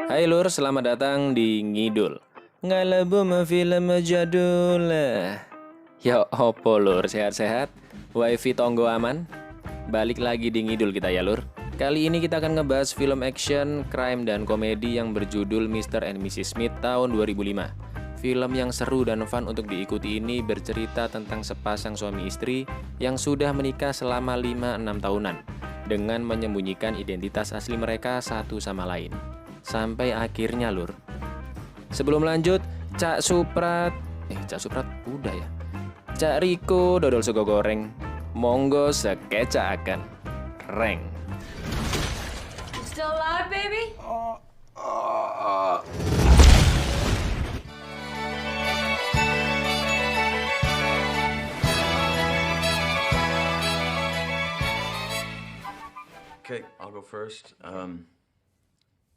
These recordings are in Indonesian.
Hai Lur, selamat datang di Ngidul. Ngalabu film jadul. Yo opo Lur, sehat-sehat? Wifi tonggo aman? Balik lagi di Ngidul kita ya Lur. Kali ini kita akan ngebahas film action, crime, dan komedi yang berjudul Mr. and Mrs. Smith tahun 2005. Film yang seru dan fun untuk diikuti ini bercerita tentang sepasang suami istri yang sudah menikah selama 5-6 tahunan dengan menyembunyikan identitas asli mereka satu sama lain. Sampai akhirnya Lur. Sebelum lanjut, Cak Suprat udah ya. Cak Riko dodol sego goreng. Monggo sekecaaken. Reng. Still alive, baby? Okay, I'll go first.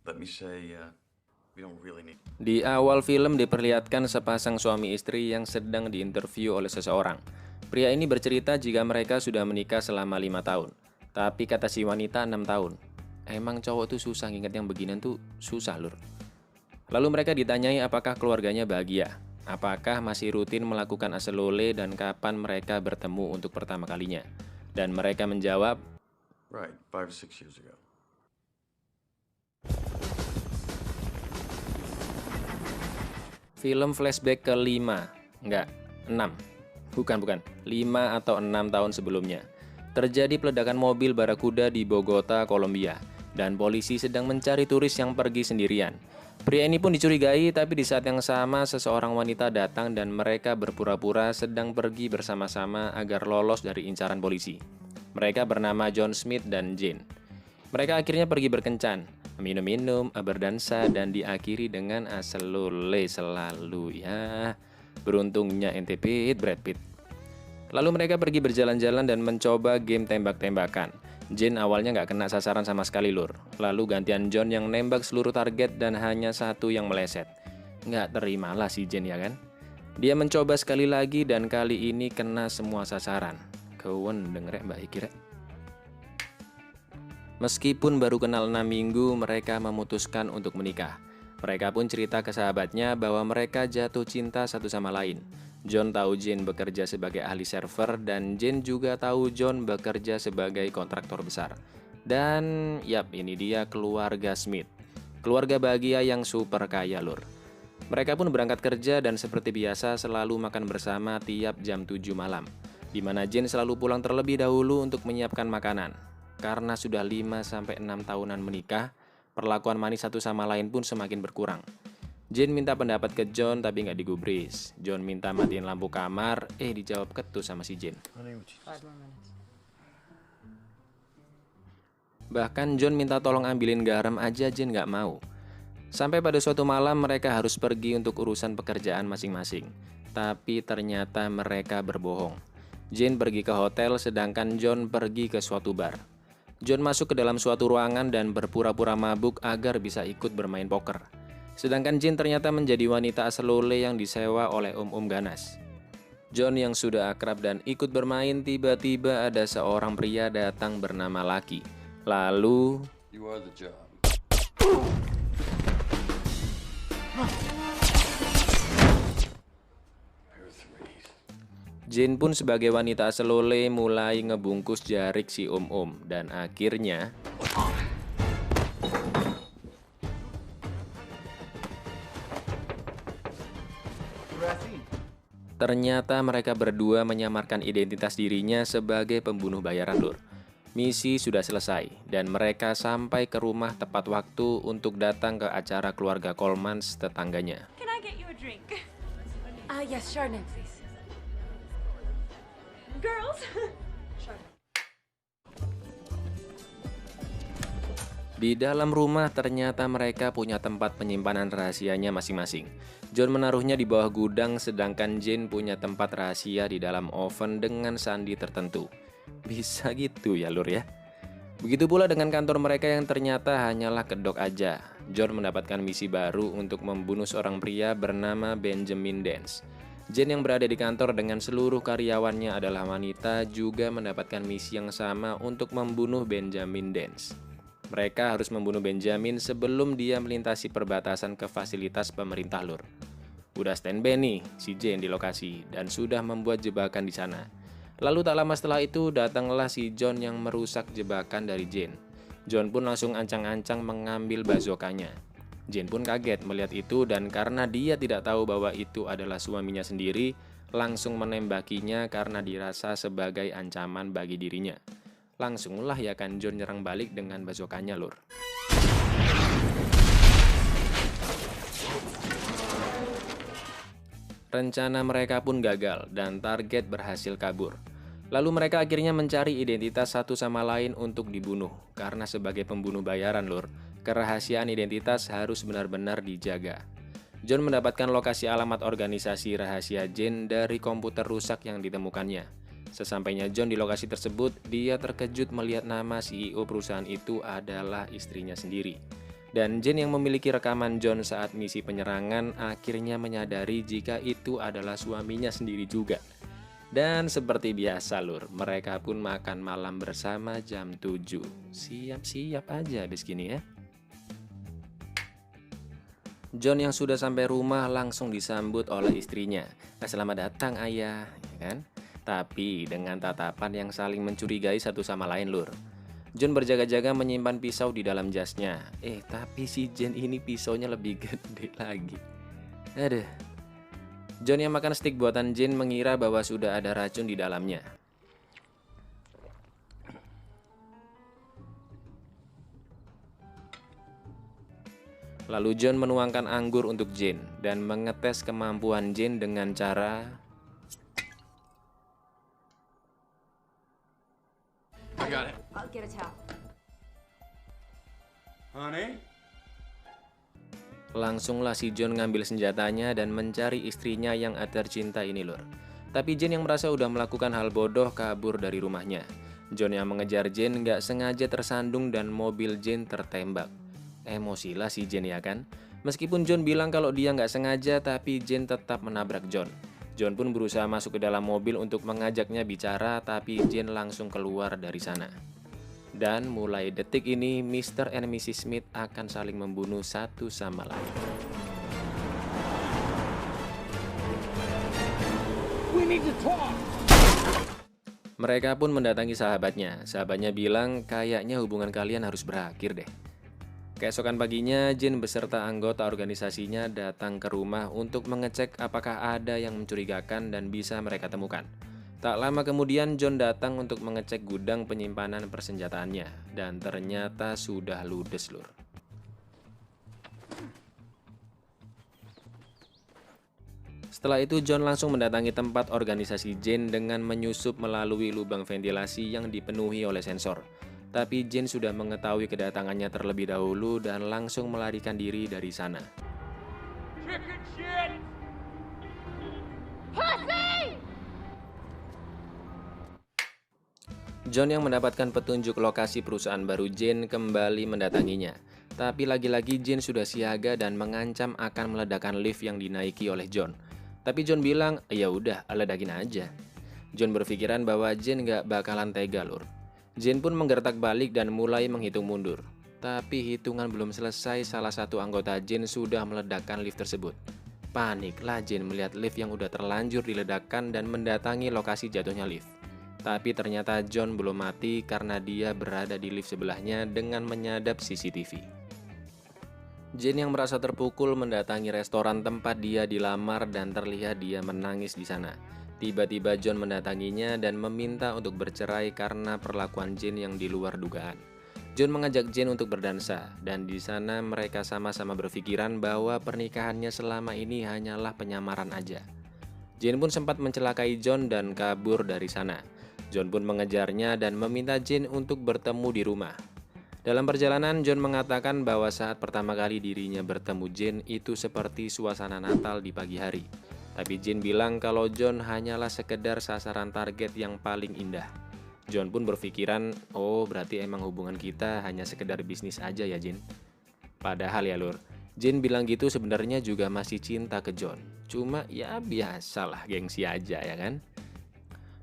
Let me say, we don't really need. Di awal film diperlihatkan sepasang suami istri yang sedang diinterview oleh seseorang. Pria ini bercerita jika mereka sudah menikah selama 5 tahun. Tapi kata si wanita 6 tahun. Emang cowok tuh susah nginget yang beginian tuh susah Lur. Lalu mereka ditanyai apakah keluarganya bahagia. Apakah masih rutin melakukan aselole dan kapan mereka bertemu untuk pertama kalinya. Dan mereka menjawab, Right, 5 or 6 years ago. film flashback ke 5, enggak, 6. Bukan, 5 atau 6 tahun sebelumnya. Terjadi peledakan mobil Barakuda di Bogota, Kolombia, dan polisi sedang mencari turis yang pergi sendirian. Pria ini pun dicurigai, tapi di saat yang sama seseorang wanita datang dan mereka berpura-pura sedang pergi bersama-sama agar lolos dari incaran polisi. Mereka bernama John Smith dan Jane. Mereka akhirnya pergi berkencan, minum-minum, berdansa, dan diakhiri dengan aselole selalu ya. Beruntungnya ente Pit, Brad Pitt. Lalu mereka pergi berjalan-jalan dan mencoba game tembak-tembakan. Jane awalnya nggak kena sasaran sama sekali Lur. Lalu gantian John yang nembak seluruh target dan hanya satu yang meleset. Nggak terimalah si Jane ya kan? Dia mencoba sekali lagi dan kali ini kena semua sasaran. Kewen dengerek Mbak Hikirek. Meskipun baru kenal 6 minggu, mereka memutuskan untuk menikah. Mereka pun cerita ke sahabatnya bahwa mereka jatuh cinta satu sama lain. John tahu Jane bekerja sebagai ahli server dan Jane juga tahu John bekerja sebagai kontraktor besar. Dan yap, ini dia keluarga Smith. Keluarga bahagia yang super kaya Lur. Mereka pun berangkat kerja dan seperti biasa selalu makan bersama tiap jam 7 malam. Di mana Jane selalu pulang terlebih dahulu untuk menyiapkan makanan. Karena sudah 5-6 tahunan menikah, perlakuan manis satu sama lain pun semakin berkurang. Jane minta pendapat ke John tapi nggak digubris. John minta matiin lampu kamar, dijawab ketus sama si Jane. 5 more minutes. Bahkan John minta tolong ambilin garam aja, Jane nggak mau. Sampai pada suatu malam mereka harus pergi untuk urusan pekerjaan masing-masing. Tapi ternyata mereka berbohong. Jane pergi ke hotel sedangkan John pergi ke suatu bar. John masuk ke dalam suatu ruangan dan berpura-pura mabuk agar bisa ikut bermain poker. Sedangkan Jane ternyata menjadi wanita aselole yang disewa oleh om-om ganas. John yang sudah akrab dan ikut bermain, tiba-tiba ada seorang pria datang bernama Lucky. Lalu You are the job. Pair of threes. Jane pun sebagai wanita aselole mulai ngebungkus jarik si om-om dan akhirnya ternyata mereka berdua menyamarkan identitas dirinya sebagai pembunuh bayaran Lur. Misi sudah selesai dan mereka sampai ke rumah tepat waktu untuk datang ke acara keluarga Colemans tetangganya. Can I get you a drink? Yes, Chardonnay, please. Girls? Chardonnay. Di dalam rumah ternyata mereka punya tempat penyimpanan rahasianya masing-masing. John menaruhnya di bawah gudang sedangkan Jane punya tempat rahasia di dalam oven dengan sandi tertentu. Bisa gitu ya Lur ya. Begitu pula dengan kantor mereka yang ternyata hanyalah kedok aja. John mendapatkan misi baru untuk membunuh seorang pria bernama Benjamin Dance. Jane yang berada di kantor dengan seluruh karyawannya adalah wanita juga mendapatkan misi yang sama untuk membunuh Benjamin Dance. Mereka harus membunuh Benjamin sebelum dia melintasi perbatasan ke fasilitas pemerintah, Lur. Udah standby nih si Jane di lokasi dan sudah membuat jebakan di sana. Lalu tak lama setelah itu datanglah si John yang merusak jebakan dari Jane. John pun langsung ancang-ancang mengambil bazooka-nya. Jane pun kaget melihat itu dan karena dia tidak tahu bahwa itu adalah suaminya sendiri, langsung menembakinya karena dirasa sebagai ancaman bagi dirinya. Langsunglah ya kan John nyerang balik dengan bazooka-nya, Lur. Rencana mereka pun gagal dan target berhasil kabur. Lalu mereka akhirnya mencari identitas satu sama lain untuk dibunuh. Karena sebagai pembunuh bayaran, Lur, kerahasiaan identitas harus benar-benar dijaga. John mendapatkan lokasi alamat organisasi rahasia Jane dari komputer rusak yang ditemukannya. Sesampainya John di lokasi tersebut, dia terkejut melihat nama CEO perusahaan itu adalah istrinya sendiri. Dan Jane yang memiliki rekaman John saat misi penyerangan akhirnya menyadari jika itu adalah suaminya sendiri juga. Dan seperti biasa, Lur, mereka pun makan malam bersama jam 7. Siap-siap aja habis gini ya. John yang sudah sampai rumah langsung disambut oleh istrinya. Selamat datang ayah, ya kan? Tapi dengan tatapan yang saling mencurigai satu sama lain, Lur. John berjaga-jaga menyimpan pisau di dalam jasnya. Tapi si Jane ini pisaunya lebih gede lagi. Aduh. John yang makan stik buatan Jane mengira bahwa sudah ada racun di dalamnya. Lalu John menuangkan anggur untuk Jane dan mengetes kemampuan Jane dengan cara I got it. I'll get a towel. Honey? Langsunglah si John ngambil senjatanya dan mencari istrinya yang tercinta ini, Lur. Tapi Jane yang merasa udah melakukan hal bodoh kabur dari rumahnya. John yang mengejar Jane nggak sengaja tersandung dan mobil Jane tertembak. Emosilah si Jane ya kan? Meskipun John bilang kalau dia nggak sengaja, tapi Jane tetap menabrak John. John pun berusaha masuk ke dalam mobil untuk mengajaknya bicara, tapi Jane langsung keluar dari sana. Dan mulai detik ini, Mr. and Mrs. Smith akan saling membunuh satu sama lain. Mereka pun mendatangi sahabatnya. Sahabatnya bilang, kayaknya hubungan kalian harus berakhir deh. Keesokan paginya, Jane beserta anggota organisasinya datang ke rumah untuk mengecek apakah ada yang mencurigakan dan bisa mereka temukan. Tak lama kemudian, John datang untuk mengecek gudang penyimpanan persenjataannya, dan ternyata sudah ludes, Lur. Setelah itu, John langsung mendatangi tempat organisasi Jane dengan menyusup melalui lubang ventilasi yang dipenuhi oleh sensor. Tapi Jane sudah mengetahui kedatangannya terlebih dahulu dan langsung melarikan diri dari sana. John yang mendapatkan petunjuk lokasi perusahaan baru Jane kembali mendatanginya. Tapi lagi-lagi Jane sudah siaga dan mengancam akan meledakkan lift yang dinaiki oleh John. Tapi John bilang, ya udah, ledakin aja. John berpikiran bahwa Jane nggak bakalan tega, Lur. Jane pun menggertak balik dan mulai menghitung mundur. Tapi hitungan belum selesai, salah satu anggota Jane sudah meledakkan lift tersebut. Paniklah Jane melihat lift yang udah terlanjur diledakkan dan mendatangi lokasi jatuhnya lift. Tapi ternyata John belum mati karena dia berada di lift sebelahnya dengan menyadap CCTV. Jane yang merasa terpukul mendatangi restoran tempat dia dilamar dan terlihat dia menangis di sana. Tiba-tiba John mendatanginya dan meminta untuk bercerai karena perlakuan Jane yang di luar dugaan. John mengajak Jane untuk berdansa dan di sana mereka sama-sama berpikiran bahwa pernikahannya selama ini hanyalah penyamaran aja. Jane pun sempat mencelakai John dan kabur dari sana. John pun mengejarnya dan meminta Jane untuk bertemu di rumah. Dalam perjalanan, John mengatakan bahwa saat pertama kali dirinya bertemu Jane itu seperti suasana Natal di pagi hari. Tapi Jane bilang kalau John hanyalah sekedar sasaran target yang paling indah. John pun berpikiran, oh berarti emang hubungan kita hanya sekedar bisnis aja ya Jane. Padahal ya Lur, Jane bilang gitu sebenarnya juga masih cinta ke John. Cuma ya biasalah gengsi aja ya kan.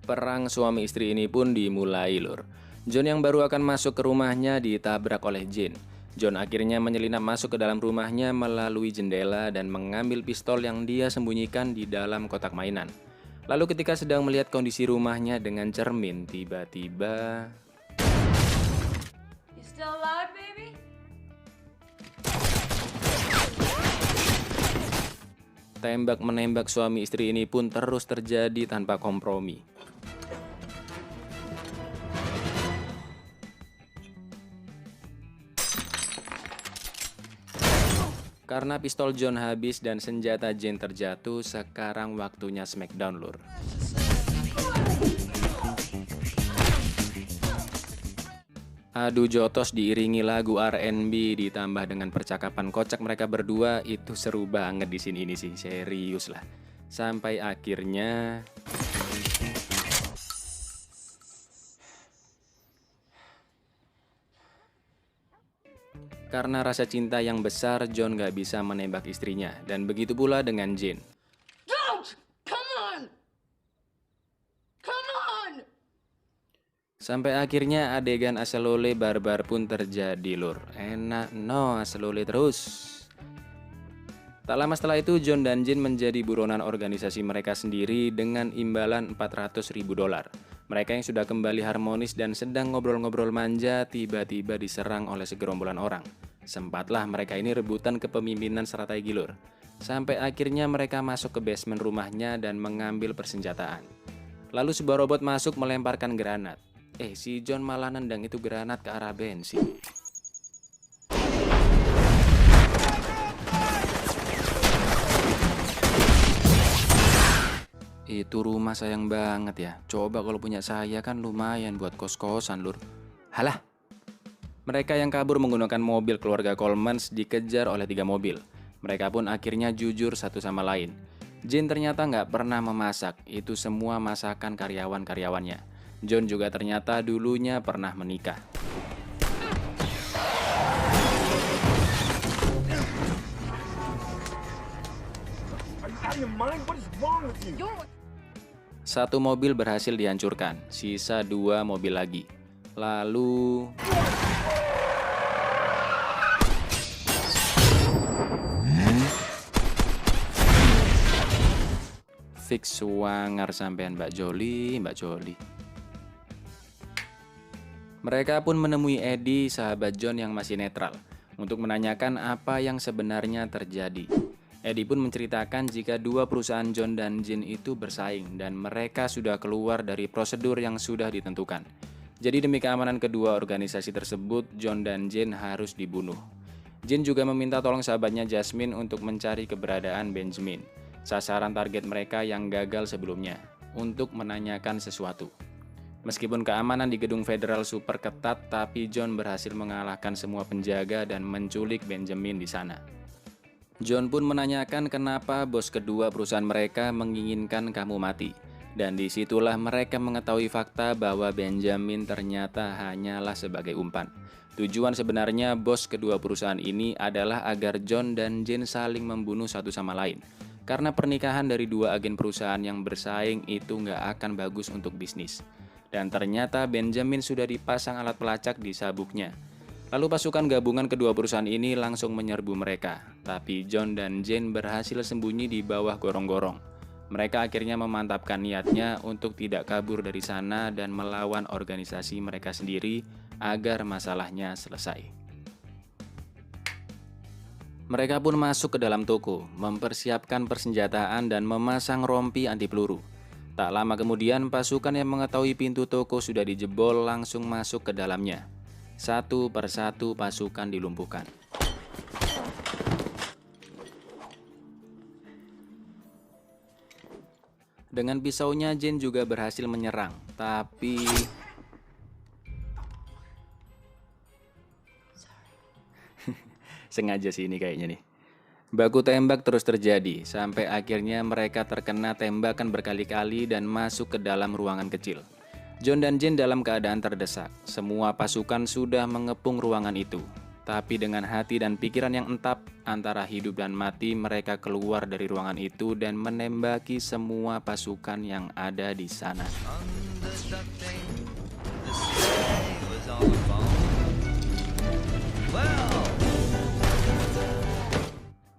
Perang suami istri ini pun dimulai Lur. John yang baru akan masuk ke rumahnya ditabrak oleh Jin. John akhirnya menyelinap masuk ke dalam rumahnya melalui jendela dan mengambil pistol yang dia sembunyikan di dalam kotak mainan. Lalu ketika sedang melihat kondisi rumahnya dengan cermin, tiba-tiba You still alive, baby? tembak-menembak suami istri ini pun terus terjadi tanpa kompromi. Karena pistol John habis dan senjata Jane terjatuh, sekarang waktunya smackdown, lur. Adu jotos diiringi lagu R&B ditambah dengan percakapan kocak mereka berdua, itu seru banget di sini ini sih, serius lah. Sampai akhirnya karena rasa cinta yang besar, John gak bisa menembak istrinya, dan begitu pula dengan Jane. Don't! Come on! Come on! Sampai akhirnya adegan aselole barbar pun terjadi, lur. Enak no, aselole terus. Tak lama setelah itu, John dan Jane menjadi buronan organisasi mereka sendiri dengan imbalan $400.000. Mereka yang sudah kembali harmonis dan sedang ngobrol-ngobrol manja, tiba-tiba diserang oleh segerombolan orang. Sempatlah mereka ini rebutan kepemimpinan strategi, lur. Sampai akhirnya mereka masuk ke basement rumahnya dan mengambil persenjataan. Lalu sebuah robot masuk melemparkan granat. Si John malah nendang itu granat ke arah bensin. Itu rumah sayang banget ya. Coba kalau punya saya kan lumayan buat kos-kosan, lur. Halah. Mereka yang kabur menggunakan mobil keluarga Colemans dikejar oleh 3 mobil. Mereka pun akhirnya jujur satu sama lain. Jane ternyata nggak pernah memasak. Itu semua masakan karyawan-karyawannya. John juga ternyata dulunya pernah menikah. Satu mobil berhasil dihancurkan, sisa 2 mobil lagi. Lalu fix wangar sampean Mbak Joli. Mereka pun menemui Eddie, sahabat John yang masih netral, untuk menanyakan apa yang sebenarnya terjadi. Eddie pun menceritakan jika 2 perusahaan John dan Jane itu bersaing dan mereka sudah keluar dari prosedur yang sudah ditentukan. Jadi demi keamanan kedua organisasi tersebut, John dan Jane harus dibunuh. Jane juga meminta tolong sahabatnya Jasmine untuk mencari keberadaan Benjamin, sasaran target mereka yang gagal sebelumnya, untuk menanyakan sesuatu. Meskipun keamanan di gedung federal super ketat, tapi John berhasil mengalahkan semua penjaga dan menculik Benjamin di sana. John pun menanyakan kenapa bos kedua perusahaan mereka menginginkan kamu mati. Dan disitulah mereka mengetahui fakta bahwa Benjamin ternyata hanyalah sebagai umpan. Tujuan sebenarnya bos kedua perusahaan ini adalah agar John dan Jane saling membunuh satu sama lain. Karena pernikahan dari 2 agen perusahaan yang bersaing itu nggak akan bagus untuk bisnis. Dan ternyata Benjamin sudah dipasang alat pelacak di sabuknya. Lalu pasukan gabungan kedua perusahaan ini langsung menyerbu mereka. Tapi John dan Jane berhasil sembunyi di bawah gorong-gorong. Mereka akhirnya memantapkan niatnya untuk tidak kabur dari sana dan melawan organisasi mereka sendiri agar masalahnya selesai. Mereka pun masuk ke dalam toko, mempersiapkan persenjataan dan memasang rompi anti peluru. Tak lama kemudian pasukan yang mengetahui pintu toko sudah dijebol langsung masuk ke dalamnya. Satu persatu pasukan dilumpuhkan. Dengan pisaunya Jane juga berhasil menyerang, tapi sengaja sih ini kayaknya nih. Baku tembak terus terjadi, sampai akhirnya mereka terkena tembakan berkali-kali dan masuk ke dalam ruangan kecil. John dan Jane dalam keadaan terdesak. Semua pasukan sudah mengepung ruangan itu. Tapi dengan hati dan pikiran yang entap, antara hidup dan mati, mereka keluar dari ruangan itu dan menembaki semua pasukan yang ada di sana.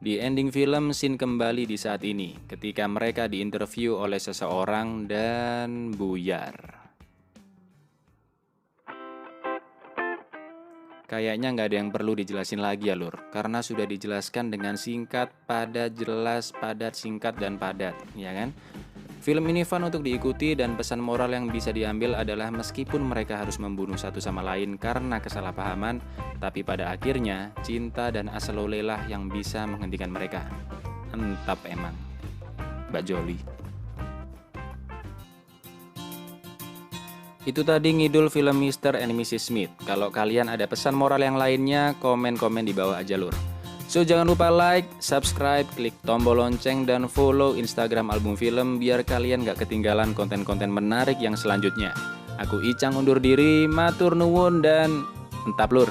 Di ending film, scene kembali di saat ini, ketika mereka diinterview oleh seseorang dan buyar. Kayaknya nggak ada yang perlu dijelasin lagi ya Lur, karena sudah dijelaskan dengan singkat, padat, jelas, padat, singkat, dan padat, ya kan? Film ini fun untuk diikuti dan pesan moral yang bisa diambil adalah meskipun mereka harus membunuh satu sama lain karena kesalahpahaman, tapi pada akhirnya cinta dan asalolelah yang bisa menghentikan mereka. Entap emang, Mbak Jolie. Itu tadi ngidul film Mr. and Mrs. Smith. Kalau kalian ada pesan moral yang lainnya, komen-komen di bawah aja Lur. So jangan lupa like, subscribe, klik tombol lonceng, dan follow Instagram Album Film biar kalian gak ketinggalan konten-konten menarik yang selanjutnya. Aku Icang undur diri, matur nuwun, dan entap Lur.